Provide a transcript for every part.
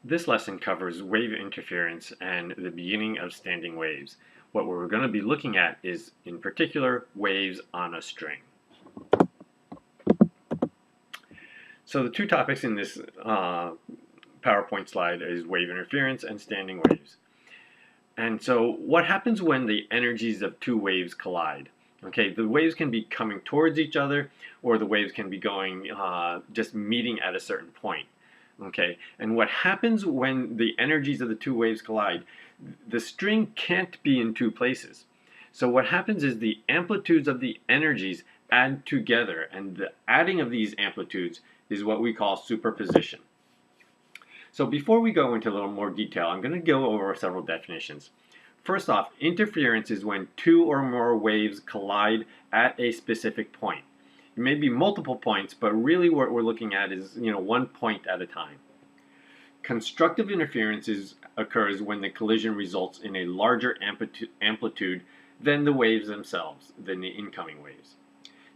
This lesson covers wave interference and the beginning of standing waves. What we're going to be looking at is, in particular, waves on a string. So the two topics in this PowerPoint slide is wave interference and standing waves. And so what happens when the energies of two waves collide? Okay, the waves can be coming towards each other, or the waves can be going just meeting at a certain point. Okay, and what happens when the energies of the two waves collide? The string can't be in two places. So what happens is the amplitudes of the energies add together, and the adding of these amplitudes is what we call superposition. So before we go into a little more detail, I'm going to go over several definitions. First off, interference is when two or more waves collide at a specific point. It may be multiple points, but really what we're looking at is one point at a time. Constructive interference occurs when the collision results in a larger amplitude than the waves themselves, than the incoming waves.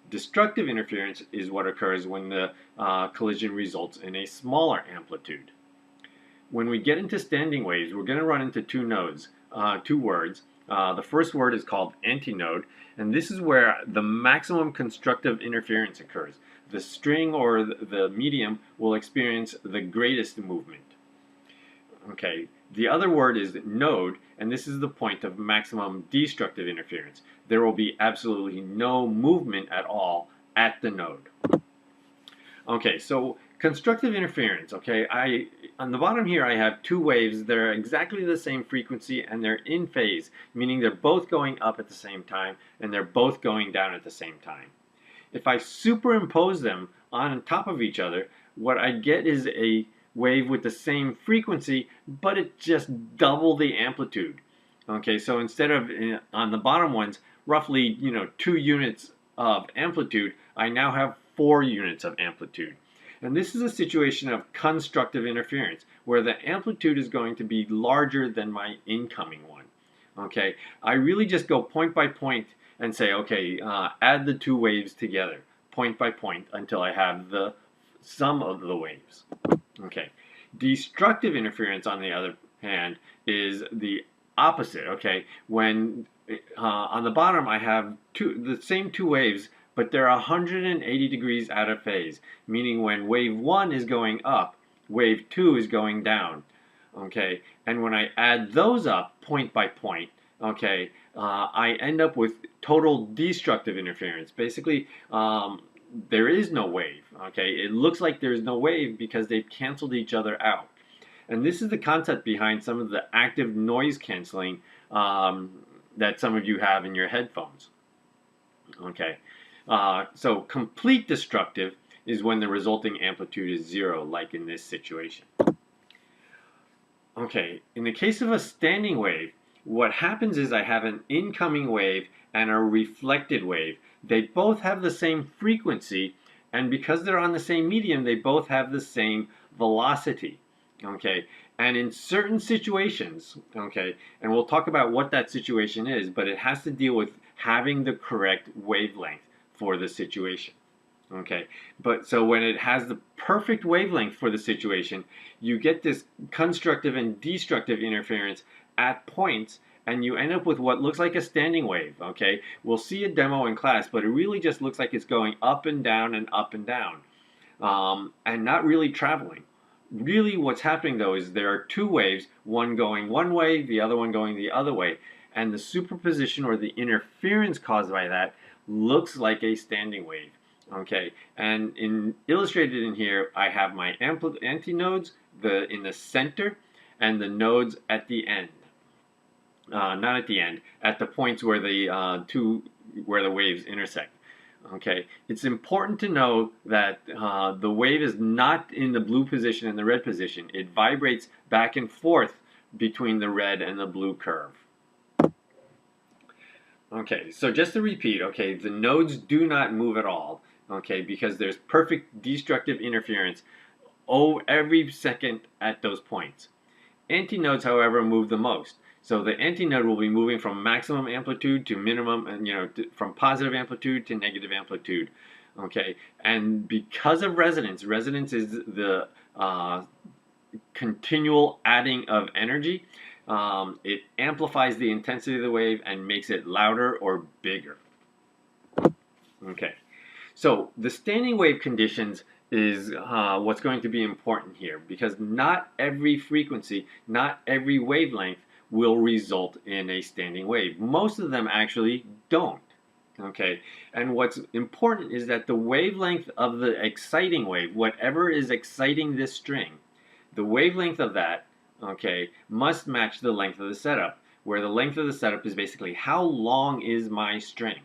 Destructive interference is what occurs when the collision results in a smaller amplitude. When we get into standing waves, we're going to run into two words. The first word is called antinode, and this is where the maximum constructive interference occurs. The string or the medium will experience the greatest movement. Okay, the other word is node, and this is the point of maximum destructive interference. There will be absolutely no movement at all at the node. Okay, so constructive interference, okay, on the bottom here I have two waves that are exactly the same frequency and they're in phase, meaning they're both going up at the same time and they're both going down at the same time. If I superimpose them on top of each other, what I get is a wave with the same frequency, but it just double the amplitude. Okay, so instead of on the bottom ones, roughly 2 units of amplitude, I now have 4 units of amplitude. And this is a situation of constructive interference, where the amplitude is going to be larger than my incoming one. Okay, I really just go point by point and say, okay, add the two waves together, point by point, until I have the sum of the waves. Okay, destructive interference, on the other hand, is the opposite. Okay, when on the bottom I have the same two waves, but they're 180 degrees out of phase, meaning when wave 1 is going up, wave 2 is going down. Okay, and when I add those up point by point, okay, I end up with total destructive interference. Basically, there is no wave. Okay, it looks like there's no wave because they've canceled each other out. And this is the concept behind some of the active noise canceling that some of you have in your headphones. Okay, so complete destructive is when the resulting amplitude is 0, like in this situation. Okay, in the case of a standing wave, what happens is I have an incoming wave and a reflected wave. They both have the same frequency, and because they're on the same medium, they both have the same velocity. Okay, and in certain situations, okay, and we'll talk about what that situation is, but it has to deal with having the correct wavelength for the situation. Okay, but so when it has the perfect wavelength for the situation, you get this constructive and destructive interference at points, and you end up with what looks like a standing wave. Okay, we'll see a demo in class, but it really just looks like it's going up and down and up and down, and not really traveling. Really what's happening though is there are two waves, one going one way, the other one going the other way, and the superposition or the interference caused by that looks like a standing wave. Okay, and illustrated in here, I have my antinodes in the center and the nodes at the end. Not at the end, at the points where the waves intersect. Okay, it's important to know that the wave is not in the blue position and the red position. It vibrates back and forth between the red and the blue curve. Okay, so just to repeat, okay, the nodes do not move at all, okay, because there's perfect destructive interference every second at those points. Antinodes, however, move the most. So the antinode will be moving from maximum amplitude to minimum, and from positive amplitude to negative amplitude. Okay, and because of resonance is the continual adding of energy, it amplifies the intensity of the wave and makes it louder or bigger. Okay, so the standing wave conditions is what's going to be important here, because not every frequency, not every wavelength will result in a standing wave. Most of them actually don't. Okay, and what's important is that the wavelength of the exciting wave, whatever is exciting this string, the wavelength of that, okay, must match the length of the setup, where the length of the setup is basically how long is my string.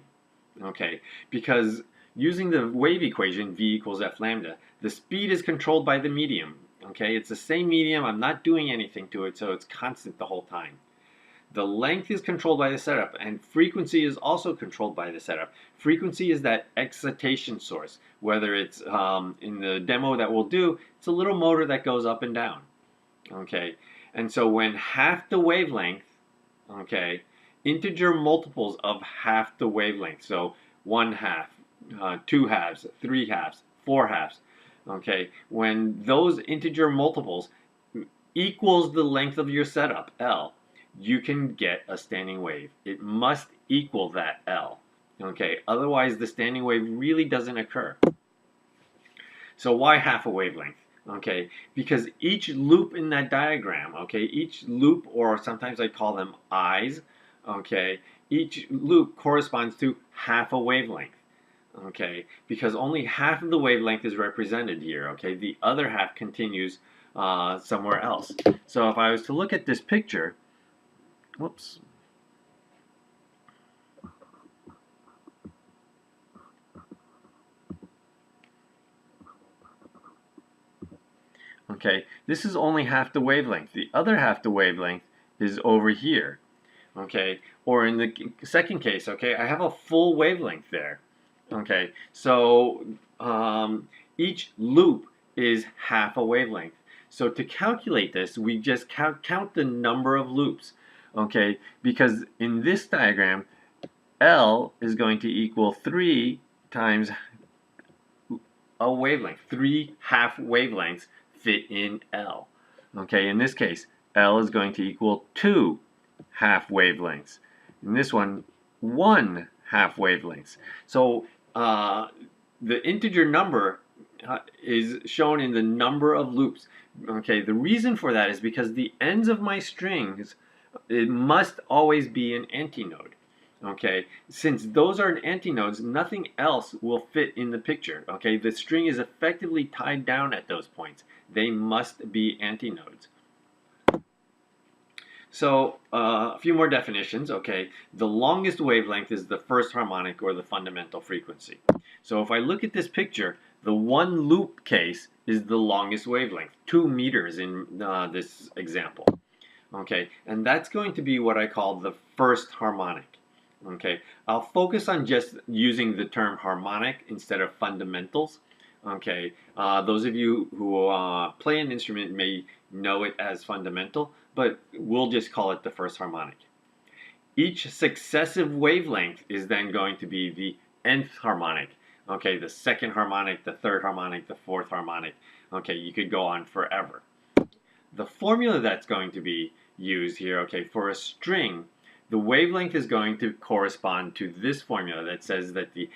Okay, because using the wave equation, V equals F lambda, the speed is controlled by the medium. Okay, it's the same medium, I'm not doing anything to it, so it's constant the whole time. The length is controlled by the setup, and frequency is also controlled by the setup. Frequency is that excitation source. Whether it's in the demo that we'll do, it's a little motor that goes up and down. Okay, and so when half the wavelength, okay, integer multiples of half the wavelength, so 1/2, 2/2, 3/2, 4/2, okay, when those integer multiples equals the length of your setup, L, you can get a standing wave. It must equal that L. Okay, otherwise the standing wave really doesn't occur. So why half a wavelength? Okay, because each loop in that diagram, okay, each loop, or sometimes I call them eyes, okay, each loop corresponds to half a wavelength. Okay, because only half of the wavelength is represented here. Okay, the other half continues somewhere else. So if I was to look at this picture, whoops. Okay, this is only half the wavelength. The other half the wavelength is over here. Okay, or in the second case, okay, I have a full wavelength there. Okay, so each loop is half a wavelength. So to calculate this, we just count the number of loops. Okay, because in this diagram, L is going to equal 3 times a wavelength. 3 half wavelengths fit in L. Okay, in this case, L is going to equal 2 half wavelengths. In this one, 1 half wavelengths. So the integer number is shown in the number of loops. Okay, the reason for that is because the ends of my strings, it must always be an antinode. Okay, since those are antinodes, nothing else will fit in the picture. Okay, the string is effectively tied down at those points. They must be antinodes. So a few more definitions. Okay, the longest wavelength is the first harmonic, or the fundamental frequency. So if I look at this picture, the one loop case is the longest wavelength, 2 meters in this example. Okay, and that's going to be what I call the first harmonic. Okay, I'll focus on just using the term harmonic instead of fundamentals. Okay, those of you who play an instrument may know it as fundamental, but we'll just call it the first harmonic. Each successive wavelength is then going to be the nth harmonic. Okay, the second harmonic, the third harmonic, the fourth harmonic. Okay, you could go on forever. The formula that's going to be used here, okay, for a string, the wavelength is going to correspond to this formula that says that the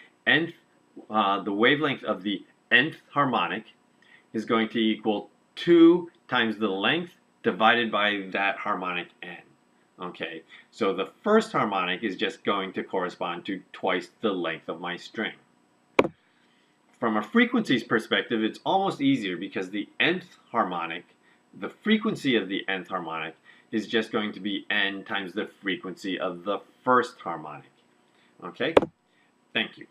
wavelength of the nth harmonic is going to equal 2 times the length divided by that harmonic n. Okay, so the first harmonic is just going to correspond to twice the length of my string. From a frequencies perspective, it's almost easier, because the nth harmonic, the frequency of the nth harmonic, is just going to be n times the frequency of the first harmonic. Okay? Thank you.